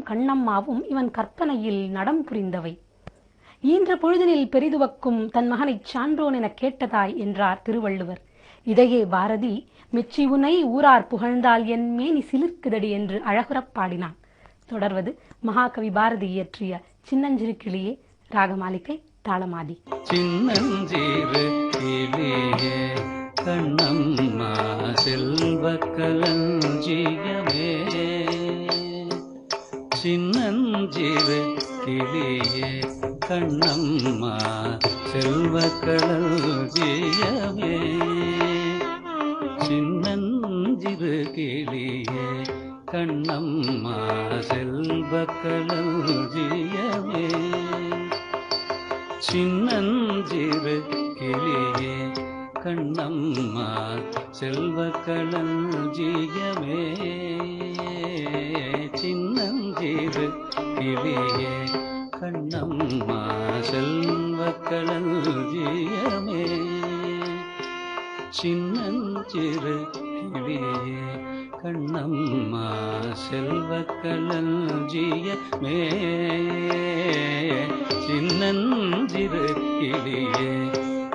கண்ணம்மாவும் இவன் கற்பனையில் நடம் புரிந்தவை. ஈன்ற பொழுதினில் பெரிதுவக்கும் தன் மகனைச் சான்றோன் என கேட்டதாய் என்றார் திருவள்ளுவர். இதையே பாரதி மெச்சி உனை ஊரார் புகழ்ந்தால் என் மேனி சிலிர்க்குதடி என்று அழகுறப் பாடினான். தொடர்வது மகாகவி பாரதி இயற்றிய சின்னஞ்சிறு கிளியே ராகமாலிகை தாளமாதி. சின்னஞ்சிறு கிளியே கண்ணம்மா செல்வ களஞ்சியமே, சின்னஞ்சிறு கிளியே கண்ணம்மா செல்வ களஞ்சியமே, சின்னஞ்சிறு கிளியே கண்ணம்மா செல்வ களஞ்சியமே, சின்னஞ்சிறு கிளியே கண்ணம்மா செல்வ களஞ்சியமே, சின்னஞ்சிறு கிளியே கண்ணம்மா செல்வ களஞ்சியமே, சின்னஞ்சிறு கிளியே கண்ணம்மா செல்வ களஞ்சியமே.